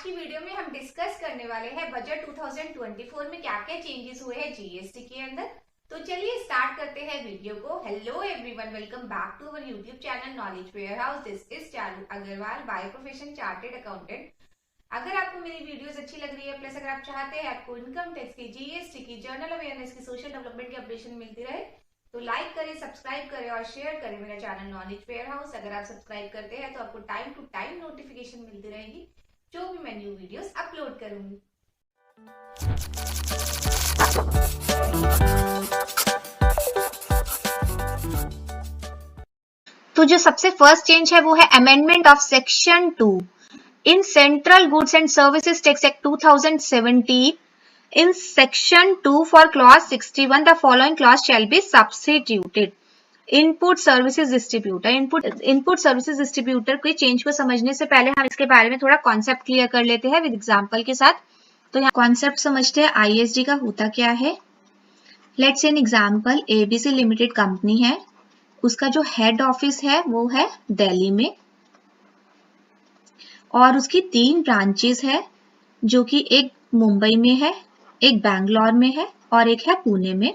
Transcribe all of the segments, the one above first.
की वीडियो में हम डिस्कस करने वाले हैं बजट 2024 में क्या क्या चेंजेस हुए हैं जीएसटी के अंदर। तो चलिए स्टार्ट करते हैं वीडियो को। Hello everyone, welcome back to our YouTube channel knowledge warehouse. This is Charu Agrawal, by profession chartered accountant. अगर आपको मेरी वीडियोस अच्छी लग रही है, प्लस अगर आप चाहते हैं आपको इनकम टैक्स की, जीएसटी की, जर्नल अवेयरनेस की, सोशल डेवलपमेंट की अपडेशन मिलती रहे, तो लाइक करें, सब्सक्राइब करें और शेयर करें मेरा चैनल नॉलेज वेयर हाउस। अगर आप सब्सक्राइब करते हैं तो आपको टाइम टू टाइम नोटिफिकेशन मिलती रहेगी जो भी मैं न्यू वीडियोस अपलोड करूंगी। तो जो सबसे फर्स्ट चेंज है वो है amendment of section 2 in central goods and services tax act 2017। In section 2 for clause 61 the following clause shall be substituted. Input services distributor, input services distributor के change को समझने से पहले हम इसके बारे में थोड़ा कॉन्सेप्ट क्लियर कर लेते हैं विद एग्जांपल के साथ। तो यहाँ कॉन्सेप्ट समझते हैं आईएसडी का होता क्या है। Let's say an example, ABC limited company है, उसका जो हेड ऑफिस है वो है दिल्ली में और उसकी 3 ब्रांचेस है जो कि एक मुंबई में है, एक बैंगलोर में है और एक है पुणे में।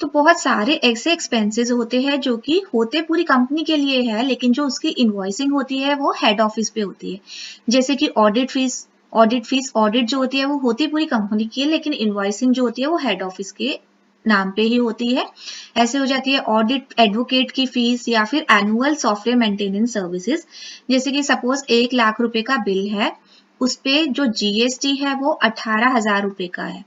तो बहुत सारे ऐसे एक्सपेंसेस होते हैं जो कि होते पूरी कंपनी के लिए है, लेकिन जो उसकी इनवॉइसिंग होती है वो हेड ऑफिस पे होती है। जैसे कि ऑडिट जो होती है वो होती पूरी कंपनी की है, लेकिन इनवॉइसिंग जो होती है वो हेड ऑफिस के नाम पे ही होती है। ऐसे हो जाती है ऑडिट एडवोकेट की फीस या फिर एनुअल सॉफ्टवेयर मेंटेनेंस सर्विसेज। जैसे कि सपोज 1 लाख रुपए का बिल है, उस पे जो जीएसटी है वो 18,000 रुपए का है।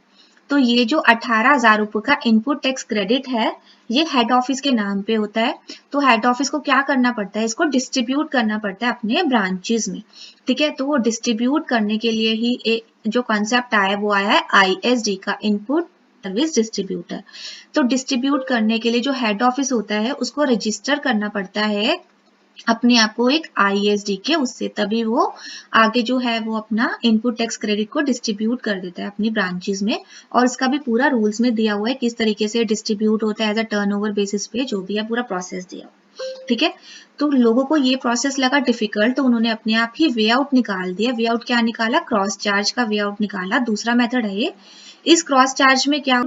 तो ये जो 18,000 रुपए का इनपुट टैक्स क्रेडिट है ये हेड ऑफिस के नाम पे होता है। तो हेड ऑफिस को क्या करना पड़ता है, इसको डिस्ट्रीब्यूट करना पड़ता है अपने ब्रांचेस में। ठीक है, तो वो डिस्ट्रीब्यूट करने के लिए ही जो कॉन्सेप्ट आया वो आया है आईएसडी का, इनपुट सर्विस डिस्ट्रीब्यूटर। तो डिस्ट्रीब्यूट करने के लिए जो हेड ऑफिस होता है उसको रजिस्टर करना पड़ता है अपने आप को एक आईएसडी के, उससे तभी वो आगे जो है वो अपना इनपुट टैक्स क्रेडिट को डिस्ट्रीब्यूट कर देता है अपनी ब्रांचेस में। और इसका भी पूरा रूल्स में दिया हुआ है किस तरीके से डिस्ट्रीब्यूट होता है एज अ टर्नओवर बेसिस पे, जो भी है पूरा प्रोसेस दिया हुआ। ठीक है, तो लोगों को ये प्रोसेस लगा डिफिकल्ट, तो उन्होंने अपने आप ही वे आउट निकाल दिया। वे आउट क्या निकाला, क्रॉस चार्ज का वे आउट निकाला। दूसरा मेथड है ये। इस क्रॉस चार्ज में क्या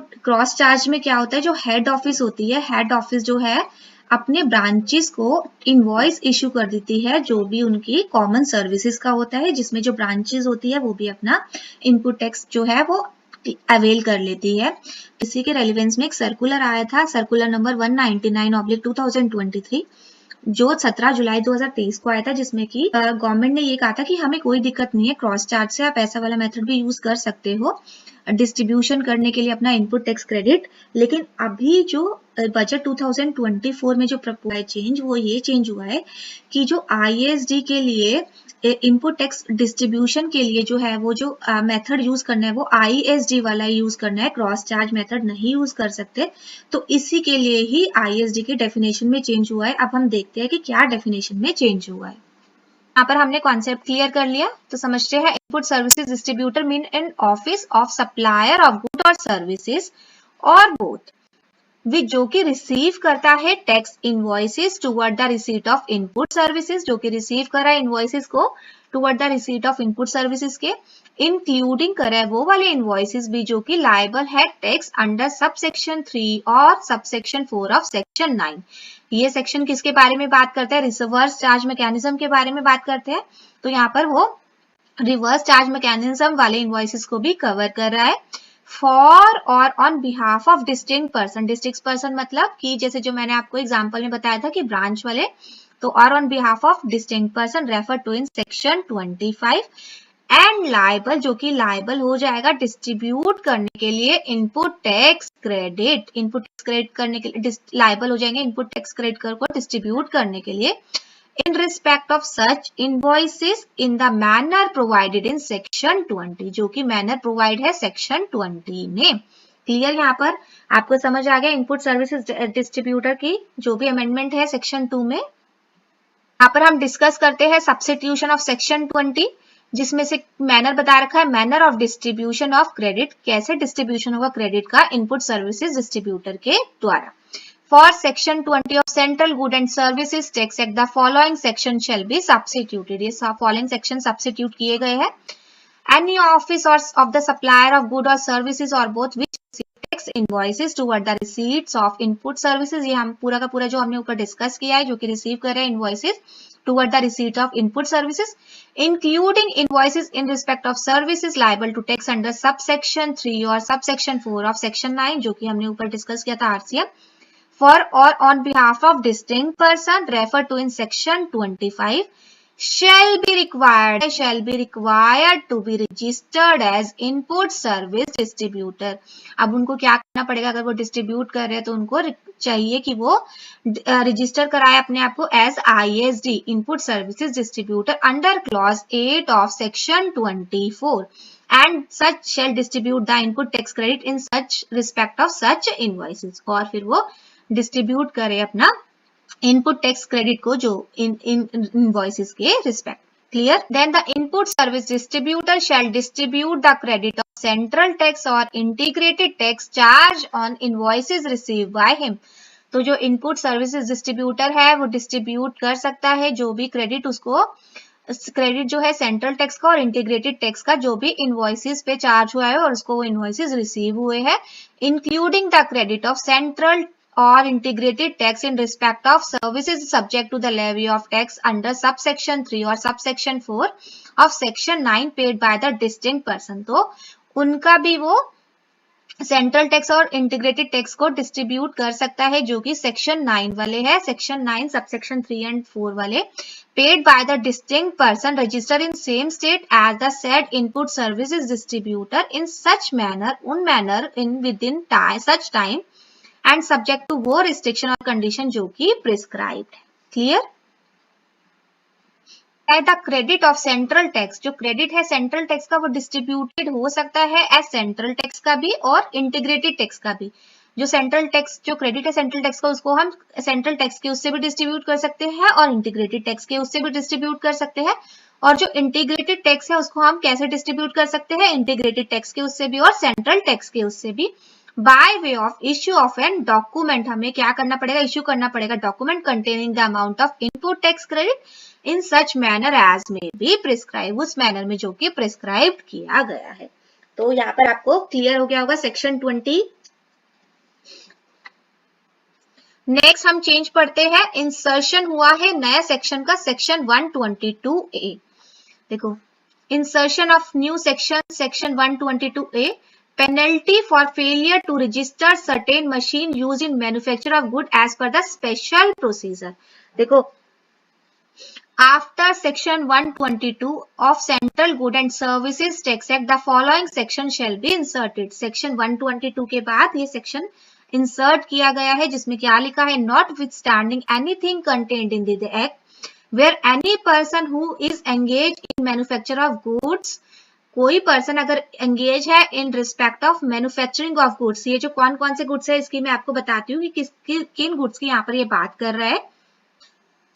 होता है, जो हेड ऑफिस होती है, हेड ऑफिस जो है अपने ब्रांचेस को इनवॉइस इशू कर देती है जो भी उनकी कॉमन सर्विसेज का होता है, जिसमें जो ब्रांचेस होती है वो भी अपना इनपुट टैक्स जो है वो अवेल कर लेती है। इसी के रेलिवेंस में एक सर्कुलर आया था, सर्कुलर नंबर 199/2023, जो 17 जुलाई 2023 को आया था, जिसमें कि गवर्नमेंट ने ये कहा था कि हमें कोई दिक्कत नहीं है, क्रॉस चार्ज से आप ऐसा वाला मेथड भी यूज कर सकते हो डिस्ट्रीब्यूशन करने के लिए अपना इनपुट टैक्स क्रेडिट। लेकिन अभी जो बजट 2024 में जो प्रपोज है चेंज, वो ये चेंज हुआ है कि जो आईएसडी के लिए इनपुट टैक्स डिस्ट्रीब्यूशन के लिए जो है वो जो मेथड यूज करना है वो आईएसडी वाला यूज करना है, क्रॉस चार्ज मेथड नहीं यूज कर सकते। तो इसी के लिए ही आईएसडी के डेफिनेशन में चेंज हुआ है। अब हम देखते हैं कि क्या डेफिनेशन में चेंज हुआ है। यहाँ पर हमने कॉन्सेप्ट क्लियर कर लिया, तो समझते हैं input services distributor mean an office of supplier of good और सर्विसेज और बोथ विच जो कि रिसीव करता है tax invoices toward the receipt of input services, जो कि रिसीव कर रहा है इनवॉइसेस को toward the receipt of input services के, इंक्लूडिंग कर रहा है वो वाले इनवॉइसेस भी जो कि लायबल है टैक्स अंडर सब सेक्शन 3 और सब सेक्शन 4 ऑफ सेक्शन 9। ये सेक्शन किसके बारे में बात करता है, रिवर्स चार्ज मैकेनिज्म के बारे में बात करते हैं। तो यहाँ पर वो रिवर्स चार्ज मैकेनिज्म वाले इनवॉइसेस को भी कवर कर रहा है। फॉर और on behalf of distinct person, distinct person मतलब कि जैसे जो मैंने आपको एग्जांपल में बताया था कि ब्रांच वाले, तो और on behalf of distinct person refer to in section 25। And liable, जो कि लायबल हो जाएगा डिस्ट्रीब्यूट करने के लिए input tax credit, input tax credit करने के लिए लायबल हो जाएंगे इनपुट टैक्स क्रेडिट को डिस्ट्रीब्यूट करने के लिए in respect of such invoices in the manner provided in section 20, जो कि manner provide है section 20 में। क्लियर, यहाँ पर आपको समझ आ गया इनपुट सर्विसेज डिस्ट्रीब्यूटर की जो भी अमेंडमेंट है सेक्शन 2 में। यहाँ पर हम डिस्कस करते हैं सब्स्टिट्यूशन ऑफ सेक्शन 20, जिसमें से मैनर बता रखा है, manner of distribution of credit, कैसे डिस्ट्रीब्यूशन होगा क्रेडिट का इनपुट सर्विसेज डिस्ट्रीब्यूटर के द्वारा। For section 20 of Central Good and Services Tax Act, the following section shall be substituted. ये following section substitute किए गए हैं. Any office or of the supplier of good or services or both which receive tax invoices toward the receipts of input services, ये हम पूरा का पूरा जो हमने ऊपर डिस्कस किया है, जो कि रिसीव कर रहे हैं invoices toward the receipt of input services, including invoices in respect of services liable to tax under subsection 3 or subsection 4 of section 9, जो कि हमने ऊपर डिस्कस किया था RCM, for or on behalf of distinct person referred to in section 25, shall be required to be registered as input service distributor. अब उनको क्या करना पड़ेगा, अगर वो डिस्ट्रीब्यूट कर रहे हैं तो उनको चाहिए कि वो रजिस्टर कराए अपने आप को as ISD input services distributor under clause 8 of section 24 and such shall distribute the input tax credit in such respect of such invoices. और फिर वो डिस्ट्रीब्यूट करे अपना इनपुट टैक्स क्रेडिट को जो इनवॉइसेस के respect. Clear? Then the input service distributor shall distribute the credit of central tax और integrated tax charge on invoices received by him. तो जो इनपुट सर्विसेज डिस्ट्रीब्यूटर है वो डिस्ट्रीब्यूट कर सकता है जो भी क्रेडिट उसको क्रेडिट जो है सेंट्रल टैक्स का और इंटीग्रेटेड टैक्स का जो भी इनवॉइसेस पे चार्ज हुआ है और उसको वो इनवॉइसेस रिसीव हुए हैं, including the credit of central or integrated tax in respect of services subject to the levy of tax under subsection 3 or subsection 4 of section 9 paid by the distinct person. तो उनका भी वो central tax और integrated tax को distribute कर सकता है जो कि सेक्शन 9 वाले है, सेक्शन 9 सबसेक्शन 3 एंड 4 वाले, paid by the distinct person registered in same state as the said input services distributor in such manner, उन manner in within such time and subject to वो restriction और condition जो कि prescribed है. Clear? The credit of central tax, जो credit है central tax का वो distributed हो सकता है as central tax का भी और integrated tax का भी. जो central tax जो credit है central tax का उसको हम central tax के उससे भी distribute कर सकते हैं और integrated tax के उससे भी distribute कर सकते हैं. और जो integrated tax है उसको हम कैसे distribute कर सकते हैं, integrated tax के उससे भी और central tax के उससे भी. By way of issue of an document, हमें क्या करना पड़ेगा, इश्यू करना पड़ेगा document containing the amount of input tax credit in such manner as may be prescribed, उस manner में जो कि prescribed किया गया है. तो यहाँ पर आपको क्लियर हो गया होगा सेक्शन 20. नेक्स्ट हम चेंज पढ़ते हैं, इंसर्शन हुआ है नया सेक्शन का, सेक्शन 122A. देखो, insertion of new section, section 122A, penalty for failure to register certain machine used in manufacture of good as per the special procedure. देखो, after section 122 of Central Good and Services Tax Act, the following section shall be inserted. section 122 के बाद ये section insert किया गया है जिसमें क्या लिखा है, notwithstanding anything contained in the act where any person who is engaged in manufacture of goods, कोई पर्सन अगर एंगेज है in respect of manufacturing of goods, ये जो कौन कौन से गुड्स है इसकी मैं आपको बताती हूँ कि किन गुड्स की यहाँ पर ये बात कर रहा है.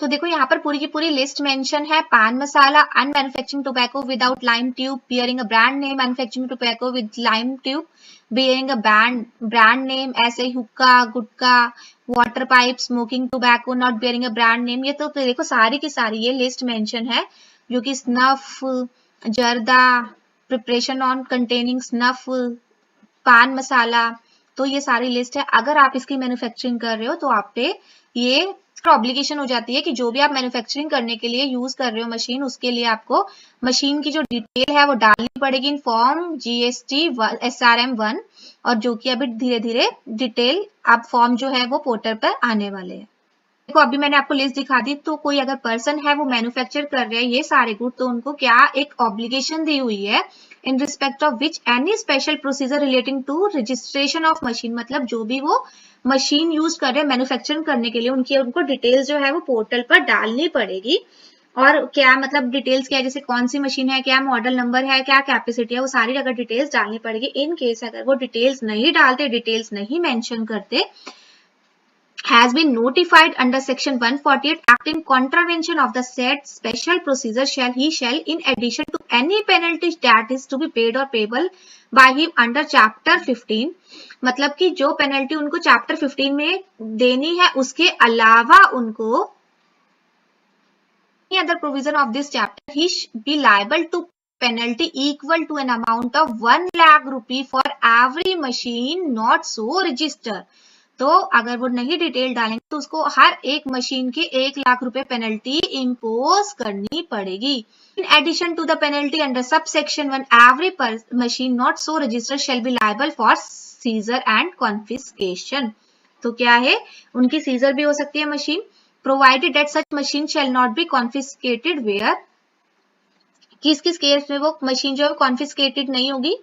तो देखो यहाँ पर पूरी की पूरी लिस्ट मेंशन है. Paan masala, unmanufacturing tobacco without lime tube bearing a brand name, manufacturing tobacco with lime tube bearing a brand name, ऐसे ही हुक्का, gutka, water pipe, smoking tobacco not bearing a brand name. ये तो देखो सारी की सारी ये लिस्ट मेंशन है जो कि स्नफ, जर्दा, प्रिपरेशन ऑन कंटेनिंग स्नफ, पान मसाला, तो ये सारी लिस्ट है. अगर आप इसकी मैन्युफैक्चरिंग कर रहे हो तो आप पे ये ऑब्लिगेशन हो जाती है कि जो भी आप मैन्युफैक्चरिंग करने के लिए यूज कर रहे हो मशीन, उसके लिए आपको मशीन की जो डिटेल है वो डालनी पड़ेगी इन फॉर्म GST SRM 1, और जो कि अभी धीरे धीरे डिटेल आप फॉर्म जो है वो पोर्टल पर आने वाले हैं. देखो अभी मैंने आपको लिस्ट दिखा दी. तो कोई अगर पर्सन है वो मैन्युफैक्चर कर रहे हैं ये सारे गुड, तो उनको क्या एक ऑब्लिगेशन दी हुई है in respect of which any special procedure relating to registration of machine, मतलब जो भी वो मशीन यूज कर रहे हैं मैन्युफैक्चरिंग करने के लिए उनको डिटेल्स जो है वो पोर्टल पर डालनी पड़ेगी. और क्या मतलब डिटेल्स क्या है, जैसे कौन सी मशीन है, क्या मॉडल नंबर है, क्या कैपेसिटी है, वो सारी अगर डिटेल्स डालनी पड़ेगी. इन केस अगर वो डिटेल्स नहीं डालते, डिटेल्स नहीं मेंशन करते, has been notified under section 148 act in contravention of the said special procedure, shall in addition to any penalty that is to be paid or payable by him under chapter 15, मतलब कि जो penalty उनको chapter 15 में देनी है उसके अलावा उनको any other provision of this chapter he be liable to penalty equal to an amount of 1 lakh rupee for every machine not so registered. तो अगर वो नहीं डिटेल डालेंगे तो उसको हर एक मशीन के 1 लाख रुपए पेनल्टी इम्पोज करनी पड़ेगी. In addition to the penalty under subsection 1, every machine not so registered shall be liable for seizure and confiscation. तो क्या है, उनकी सीजर भी हो सकती है machine, provided that such machine shall not be confiscated where, किस किस केस में वो मशीन जो है कॉन्फिस्केटेड नहीं होगी.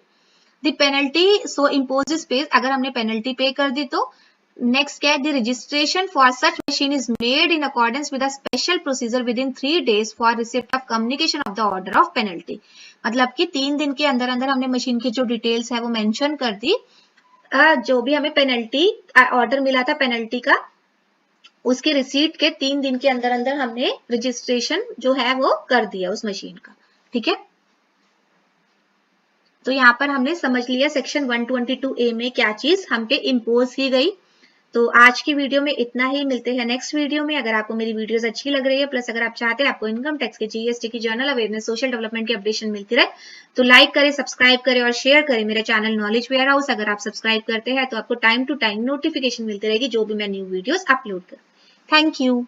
द पेनल्टी सो इम्पोजेस पे, अगर हमने पेनल्टी पे कर दी तो नेक्स्ट क्या है, the registration for such machine is made in accordance with a special procedure with in 3 days for receipt of communication of the order of penalty. मतलब कि 3 दिन के अंदर अंदर हमने मशीन की जो डिटेल्स है वो मेंशन कर दी, जो भी हमें पेनल्टी ऑर्डर मिला था पेनल्टी का, उसके रिसीट के 3 दिन के अंदर अंदर हमने रजिस्ट्रेशन जो है वो कर दिया उस मशीन का. ठीक है, तो यहाँ पर हमने समझ लिया सेक्शन 122A में क्या चीज हम पे इम्पोज की गई. तो आज की वीडियो में इतना ही, मिलते हैं नेक्स्ट वीडियो में. अगर आपको मेरी वीडियोस अच्छी लग रही है, प्लस अगर आप चाहते हैं आपको इनकम टैक्स के, जीएसटी की, जर्नल अवेयरनेस, सोशल डेवलपमेंट की अपडेशन मिलती रहे, तो लाइक करें, सब्सक्राइब करें और शेयर करें मेरा चैनल नॉलेज वेयर हाउस. अगर आप सब्सक्राइब करते हैं तो आपको टाइम टू टाइम नोटिफिकेशन मिलती रहेगी जो भी मैं न्यू वीडियोस अपलोड करूँ. Thank you.